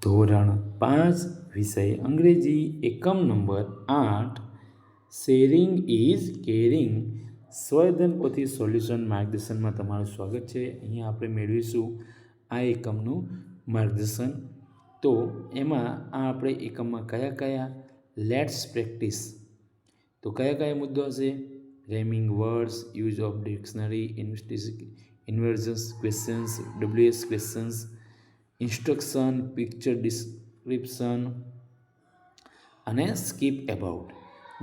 ધોરણ 5 વિષય અંગ્રેજી એકમ નંબર 8 શેરિંગ ઇઝ કેરિંગ સ્વધન પોથી સોલ્યુશન માર્ગદર્શનમાં તમારું સ્વાગત છે. અહીંયા આપણે મેળવીશું આ એકમનું માર્ગદર્શન. તો એમાં આપણે એકમમાં કયા લેટ્સ પ્રેક્ટિસ, તો કયા મુદ્દો હશે? Rhyming words, use of dictionary, inversions questions, WS questions, instruction, picture description અને સ્કીપ એબાઉટ.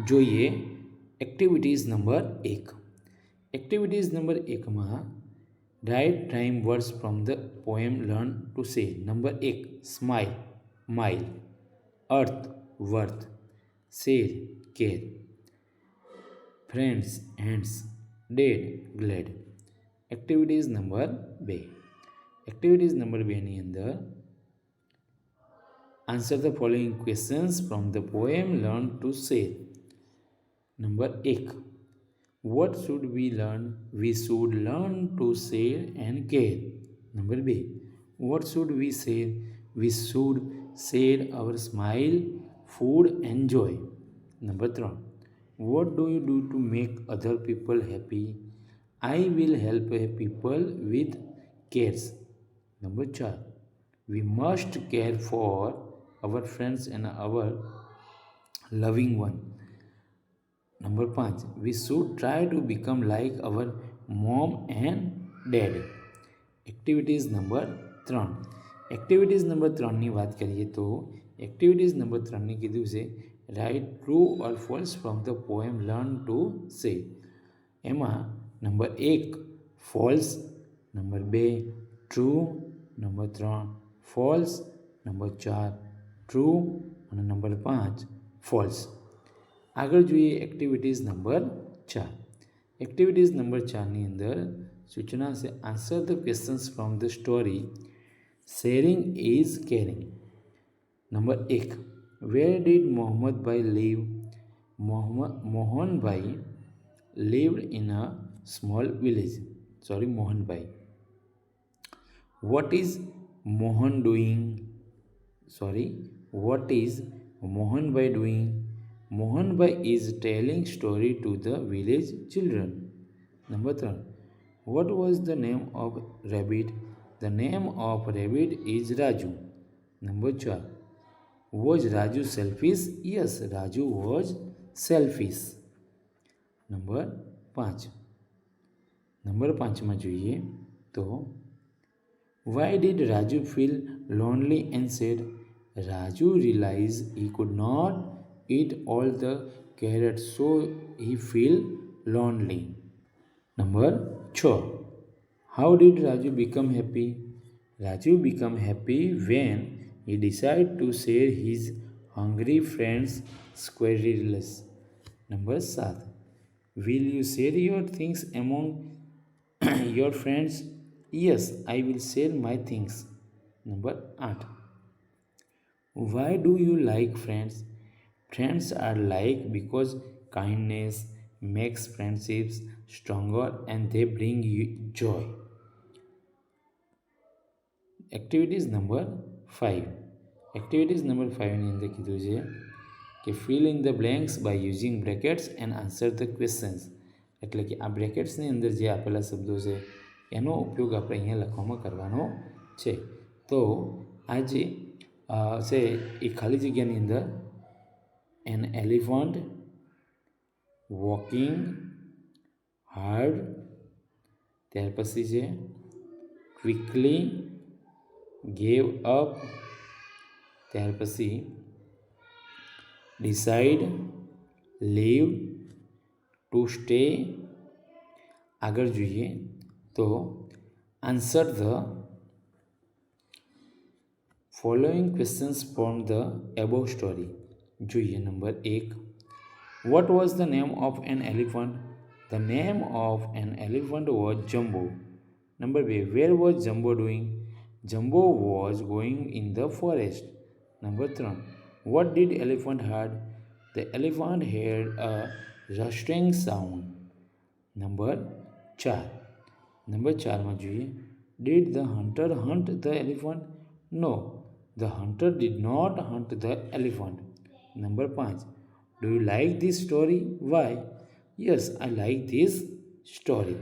જોઈએ એક્ટિવિટીઝ નંબર 1. એક્ટિવિટીઝ નંબર 1માં write time words from the poem learn to say. Number 1 smile, mile, earth, worth, share, care, friends, hands, dead, glad. Activities number 2. Activities number 2 ની અંદર answer the following questions from the poem learn to say. Number 1 what should we learn? We should learn to share and care. Number 2 what should we share? We should share our smile, food and joy. Number 3 what do you do to make other people happy? I will help people with cares. Number 4 we must care for our friends and our loving one. Number 5 we should try to become like our mom and dad. Activities number 3. Activities number 3ની વાત કરીએ તો activities number 3ની કીધું છે right true or false from the poem learn to say. એમાં number 1 false, number 2 true, number 3 false, number 4 true અને number 5 false. આગળ જોઈએ એક્ટિવિટીઝ નંબર 4. એક્ટિવિટીઝ નંબર 4ની અંદર સૂચના છે answer the questions from the story sharing is caring. Number 1 where did Mohammadbhai leave? Mohanbhai lived in a small village. Mohanbhai. What is Mohan doing? What is Mohanbhai doing? Mohanbhai is telling story to the village children. Number 3 what was the name of rabbit? The name of rabbit is Raju. Number 4 was Raju selfish? Yes, Raju was selfish. Number 5માં જોઈએ તો why did Raju feel lonely and sad? Raju realise he could not eat all the carrots so he feel lonely. Number 6 how did Raju become happy? Raju become happy when he decided to share his hungry friends squirrels. Number 7 will you share your things among your friends? Yes, I will share my things. Number 8 why do you like friends? Friends are liked because kindness makes friendships stronger and they bring you joy. Activities number 5. Activities number 5 ની અંદર કીધું છે કે fill in the blanks by using brackets and answer the questions. એટલે કે આ બ્રેકેટ્સની અંદર જે આપેલા શબ્દો છે એનો ઉપયોગ આપણે અહીંયા લખવામાં કરવાનો છે. તો આ જે છે એ ખાલી જગ્યાની અંદર એન એલિફન્ટ વોકિંગ હાર્ડ, ત્યાર પછી છે ક્વિકલી ગેવ અપ, ત્યાર પછી ડિસાઇડ, લીવ, ટુ સ્ટે. આગળ જોઈએ તો answer the following questions from the above story. જોઈએ number 1 what was the name of an elephant? The name of an elephant was Jumbo. Number 2 where was Jumbo doing? Jumbo was going in the forest. Number 3 what did elephant had? The elephant had a rustling sound. Number 4માં જોઈએ did the hunter hunt the elephant? No, The hunter did not hunt the elephant. Number 5. Do you like this story? Why? Yes, I like this story.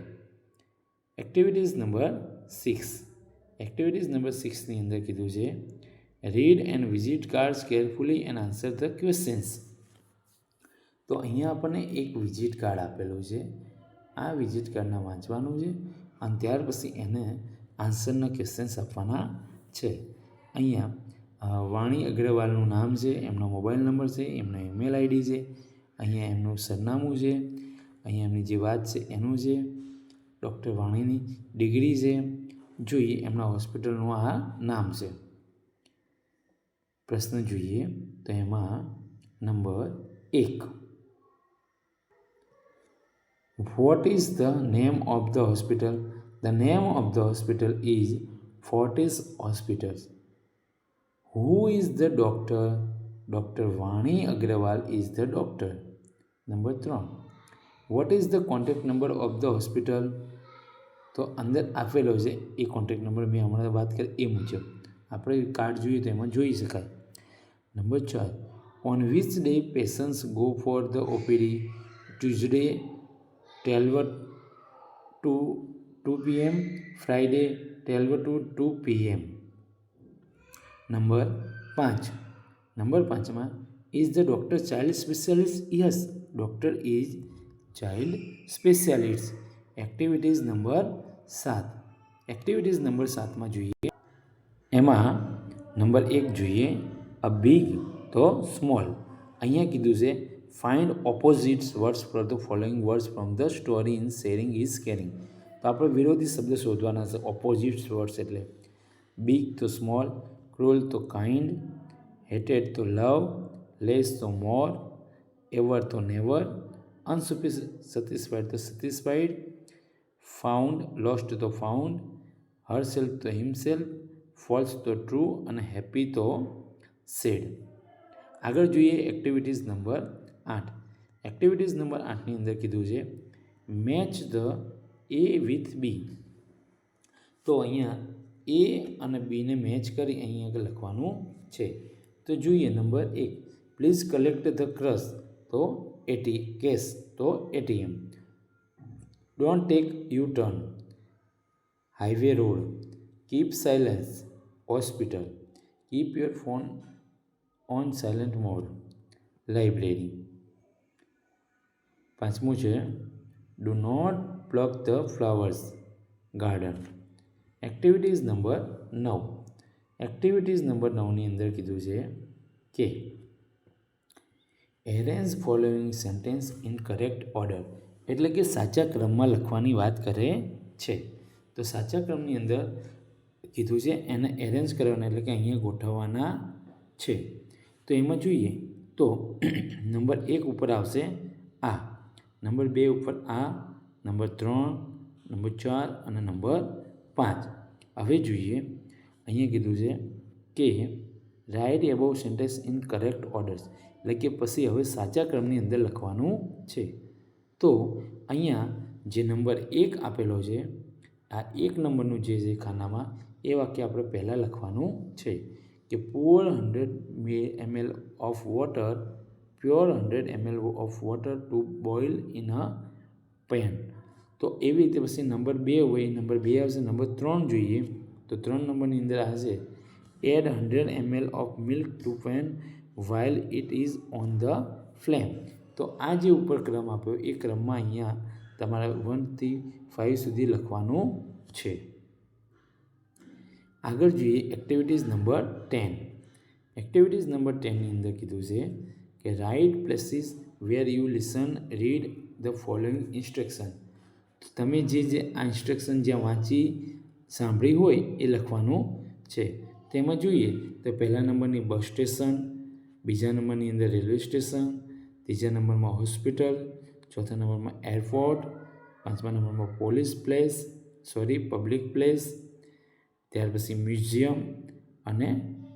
Activities number 6. Activities number 6 ની અંદર કીધું છે read and visit cards carefully and answer the questions. તો અહીંયા આપણને એક visit card આપેલું છે. આ વિઝિટ કાર્ડને વાંચવાનું છે અને ત્યાર પછી એને આન્સરના ક્વેશ્ચન્સ આપવાના છે. અહીંયા વાણી અગ્રવાલનું નામ છે, એમનો મોબાઈલ નંબર છે, એમનો ઈમેલ આઈડી છે, અહીંયા એમનું સરનામું છે, અહીંયા એમની જે વાત છે એનું છે, ડૉક્ટર વાણીની ડિગ્રી છે, જોઈએ એમના હોસ્પિટલનું આ નામ છે. પ્રશ્ન જોઈએ તો એમાં number 1. What is the name of the hospital? The name of the hospital is Fortis Hospital. Who is the doctor? Dr. Vani Agrawal is the doctor. Number 3. What is the contact number of the hospital? તો અંદર આપેલો છે એ contact number મેં હમણાં વાત કરી એ મુજબ આપણે કાર્ડ જોઈએ તો એમાં જોઈ શકાય. Number 4. On which day patients go for the OPD? Tuesday 12 to 2 p.m. Friday 12 to 2 p.m. Number 5. Number 5માં is the doctor child specialist? Yes, doctor is child specialist. Activities number 7. Activities number 7માં જોઈએ એમાં number 1 જોઈએ a big તો small. અહીંયા કીધું છે find opposites words for the following words from the story in sharing is caring. તો આપણે વિરોધી શબ્દ શોધવાના છે. ઓપોઝિટ્સ વર્ડ્સ એટલે બિગ તો સ્મોલ, ક્રૂઅલ તો કાઇન્ડ, હેટેડ તો લવ, લેસ તો મોર, એવર તો નેવર, અનસેટિસ્ફાઈડ તો સેટિસ્ફાઈડ, ફાઉન્ડ લોસ્ટ તો ફાઉન્ડ, હરસેલ્ફ તો હિમસેલ્ફ, ફોલ્સ તો ટ્રુ અને હેપી તો સેડ. આગળ જોઈએ એક્ટિવિટીઝ નંબર 8. એક્ટિવિટીઝ નંબર 8ની અંદર કીધું છે match the A with B. તો અહીંયા એ અને બીને મેચ કરી અહીંયા આગળ લખવાનું છે. તો જોઈએ number 1. Please collect the crush તો કેશ તો ATM. Don't take U turn highway road. Keep silence hospital. Keep your phone on silent mode library. 5મું છે do not pluck the flowers garden. Activities number 9. Activities number 9ની અંદર કીધું છે કે arrange following sentence in correct order. એટલે કે સાચા ક્રમમાં લખવાની વાત કરે છે. તો સાચા ક્રમની અંદર કીધું છે એને એરેન્જ કરવાના એટલે કે અહીંયા ગોઠવવાના છે. તો એમાં જોઈએ તો નંબર 1 ઉપર આવશે આ, નંબર 2 ઉપર આ, નંબર 3, નંબર 4 અને નંબર 5. હવે જોઈએ અહીંયા કીધું છે કે write above sentence in correct orders. એટલે કે પછી હવે સાચા ક્રમની અંદર લખવાનું છે. તો અહીંયા જે નંબર 1 આપેલો છે આ 1 નંબરનું જે છે ખાનામાં એ વાક્ય આપણે પહેલાં લખવાનું છે કે pour 100 ml of water, pure 100 ml of water to boil in a pan. તો એવી રીતે પછી નંબર 2 હોય, નંબર 2 આવશે. નંબર 3 જોઈએ તો 3 નંબરની અંદર હશે add 100 ml of milk to pan while it is on the flame. તો આ જે ઉપર ક્રમ આપ્યો એ ક્રમમાં અહીંયા તમારે 1 થી 5 સુધી લખવાનું છે. આગળ જોઈએ એક્ટિવિટીઝ નંબર 10. એક્ટિવિટીઝ નંબર 10ની અંદર કીધું છે કે write places where you listen read the following instruction. તમે જે આ ઇન્સ્ટ્રક્શન જ્યાં વાંચી સાંભળી હોય એ લખવાનું છે. તેમાં જોઈએ તો પહેલા નંબરની બસ સ્ટેશન, બીજા નંબરની અંદર રેલવે સ્ટેશન, ત્રીજા નંબરમાં હોસ્પિટલ, ચોથા નંબરમાં એરપોર્ટ, પાંચમા નંબરમાં પબ્લિક પ્લેસ, ત્યાર પછી મ્યુઝિયમ અને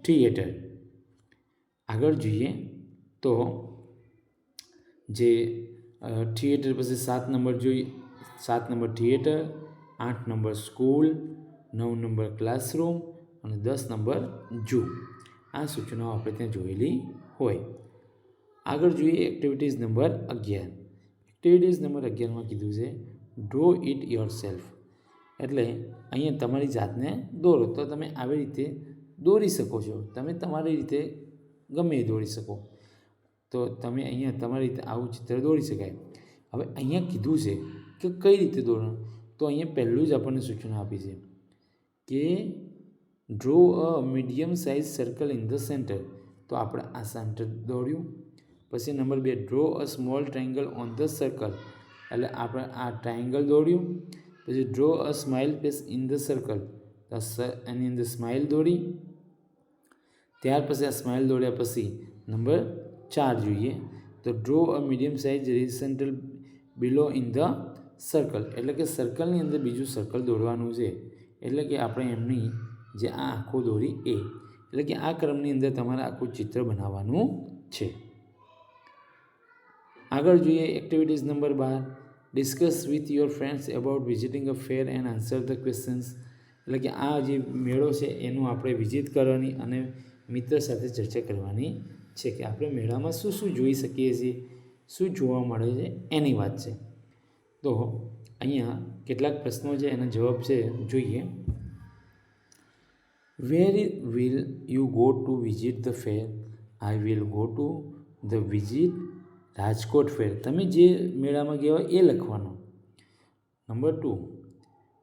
થિયેટર. આગળ જોઈએ તો જે થિયેટર પછી 7 નંબર જોઈએ, 7 number theatre, 8 number school, 9 number classroom અને 10 નંબર જૂ. આ સૂચનાઓ આપણે ત્યાં જોયેલી હોય. આગળ જોઈએ એક્ટિવિટીઝ નંબર 11. એક્ટિવિટીઝ નંબર 11માં કીધું છે ડ્રો ઇટ યોર સેલ્ફ. એટલે અહીંયા તમારી જાતને દોરો. તો તમે આવી રીતે દોરી શકો છો. તમે તમારી રીતે ગમે એ દોરી શકો. તો તમે અહીંયા તમારી રીતે આવું ચિત્ર દોરી શકાય. હવે અહીંયા કીધું છે કે કઈ રીતે દોરવાનું. તો અહીંયા પહેલું જ આપણને સૂચના આપી છે કે draw a medium size circle in the centre. તો આપણે આ સેન્ટર દોર્યું. પછી number 2 draw a small triangle on the circle. એટલે આપણે આ ટ્રાયંગલ દોર્યું. પછી draw a smile face in the circle. તો એની અંદર સ્માઇલ દોરી. ત્યાર પછી આ સ્માઇલ દોર્યા પછી નંબર 4 જોઈએ તો draw a medium size rectangle below in the circle. એટલે કે સર્કલની અંદર બીજું સર્કલ દોરવાનું છે. એટલે કે આપણે એમની જે આ આખો દોરી એ એટલે કે આ ક્રમની અંદર તમારે આખું ચિત્ર બનાવવાનું છે. આગળ જોઈએ activities number 12. Discuss with your friends about visiting a fair and answer the questions. એટલે કે આ જે મેળો છે એનું આપણે વિઝિટ કરવાની અને મિત્ર સાથે ચર્ચા કરવાની છે કે આપણે મેળામાં શું શું જોઈ શકીએ છીએ, શું જોવા મળે છે એની વાત છે. તો અહીંયા કેટલાક પ્રશ્નો છે એના જવાબ છે જોઈએ. Where will you go to visit the fair? I will go to the visit Rajkot fair. તમે જે મેળામાં ગયા હોય એ લખવાનું. Number 2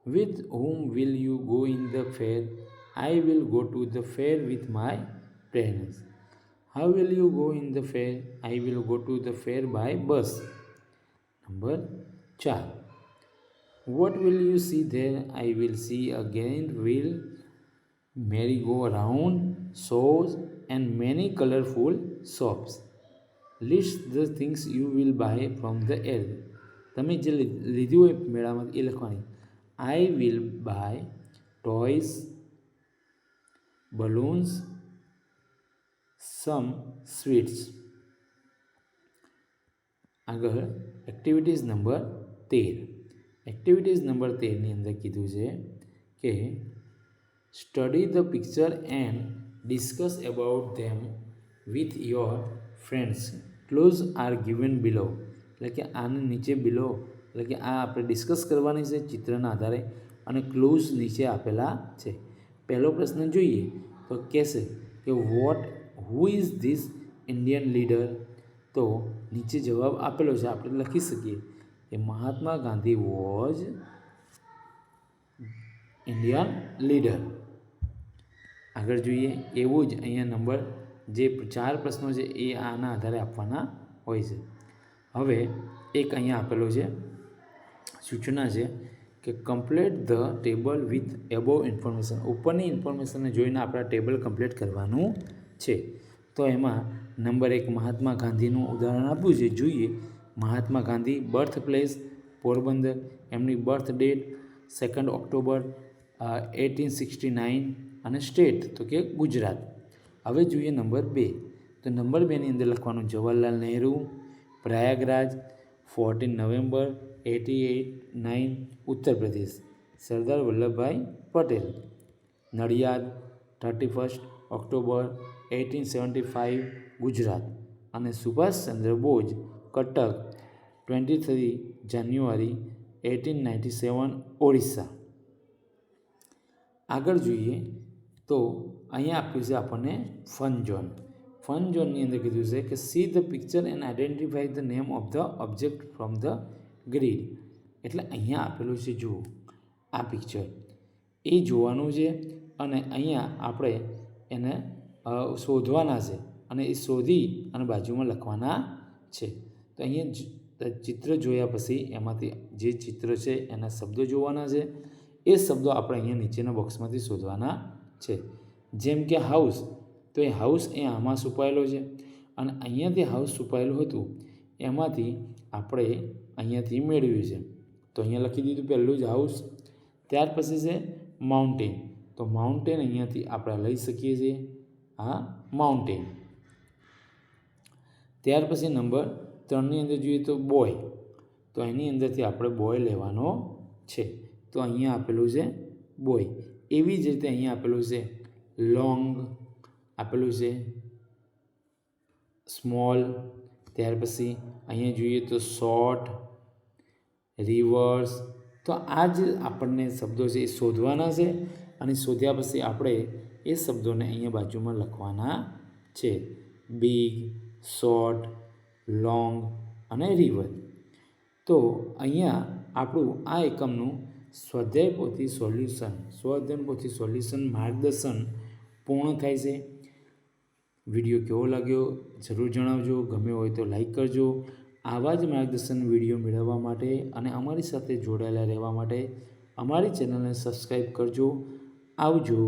with whom will you go in the fair? I will go to the fair with my parents. How will you go in the fair? I will go to the fair by bus. Number 4 what will you see there? I will see a giant wheel, merry-go-round, shows and many colorful shops. List the things you will buy from the area. તમે જે લીધું હોય મેળામાં એ લખવાની. I will buy toys, balloons, some sweets. આગળ activities number 13. Activities number 13ની અંદર કીધું છે કે study the picture and discuss about them with your friends. Clues are given below. એટલે કે આને નીચે બિલો એટલે કે આ આપણે ડિસ્કસ કરવાની છે ચિત્રના આધારે અને ક્લોઝ નીચે આપેલા છે. પહેલો પ્રશ્ન જોઈએ તો કહેશે કે who is this Indian leader? તો નીચે જવાબ આપેલો છે આપણે લખી શકીએ કે Mahatma Gandhi was Indian leader. આગળ જોઈએ એવું જ અહીંયા નંબર જે 4 પ્રશ્નો છે એ આના આધારે આપવાના હોય છે. હવે એક અહીંયા આપેલો છે સૂચના છે કે complete the table with above information. ઉપરની ઇન્ફોર્મેશનને જોઈને આપણા ટેબલ કમ્પ્લીટ કરવાનું છે. તો એમાં નંબર 1 મહાત્મા ગાંધીનું ઉદાહરણ આપ્યું છે. જોઈએ મહાત્મા ગાંધી બર્થ પ્લેસ પોરબંદર, એમની બર્થ ડેટ 2 ઓક્ટોબર 1869 અને સ્ટેટ તો કે ગુજરાત. હવે જોઈએ નંબર 2. તો નંબર 2ની અંદર લખવાનું જવાહરલાલ નહેરુ, પ્રયાગરાજ 14 નવેમ્બર 1889 ઉત્તર પ્રદેશ, સરદાર વલ્લભભાઈ પટેલ, નડિયાદ 31 ઓક્ટોબર 1875 ગુજરાત અને સુભાષચંદ્ર બોઝ કટક 23 જાન્યુઆરી 1897 ઓડિશા. આગળ જોઈએ તો અહીંયા આપ્યું છે આપણને ફન ઝોન. ફન ઝોનની અંદર કીધું છે કે see the picture and identify the name of the object from the grid. એટલે અહીંયા આપેલું છે જુઓ આ પિક્ચર એ જોવાનું છે અને અહીંયા આપણે એને શોધવાના છે અને એ શોધી અને બાજુમાં લખવાના છે. તો અહીંયા ચિત્ર જોયા પછી એમાંથી જે ચિત્ર છે એના શબ્દો જોવાના છે. એ શબ્દો આપણે અહીંયા નીચેના બોક્સમાંથી શોધવાના છે. જેમ કે હાઉસ, તો એ હાઉસ એ આમાં છુપાયેલો છે અને અહીંયાથી હાઉસ છુપાયેલું હતું એમાંથી આપણે અહીંયાથી મેળવ્યું છે. તો અહીંયા લખી દીધું પહેલું જ હાઉસ. ત્યાર પછી છે માઉન્ટેન. તો માઉન્ટેન અહીંયાથી આપણે લઈ શકીએ છીએ આ માઉન્ટેન. ત્યાર પછી નંબર 3ની અંદર જોઈએ તો બોય. તો એની અંદરથી આપણે બોય લેવાનો છે. તો અહીંયા આપેલું છે બોય. એવી જ રીતે અહીંયા આપેલું છે લોંગ, આ આપેલું છે સ્મોલ, ત્યાર પછી અહીંયા જોઈએ તો શોર્ટ, રિવર્સ. તો આ જ આપણને શબ્દો છે એ શોધવાના છે અને શોધ્યા પછી આપણે એ શબ્દોને અહીંયા બાજુમાં લખવાના છે. બિગ, શોર્ટ, લોંગ અને રિવર. તો અહીંયા આપણું આ એકમનું સ્વાધ્યાય પોથી સોલ્યુશન માર્ગદર્શન પૂર્ણ થાય છે. વિડીયો કેવો લાગ્યો જરૂર જણાવજો. ગમ્યો હોય તો લાઈક કરજો. આવા જ માર્ગદર્શન વિડીયો મેળવવા માટે અને અમારી સાથે જોડાયેલા રહેવા માટે અમારી ચેનલને સબસ્ક્રાઈબ કરજો. આવજો.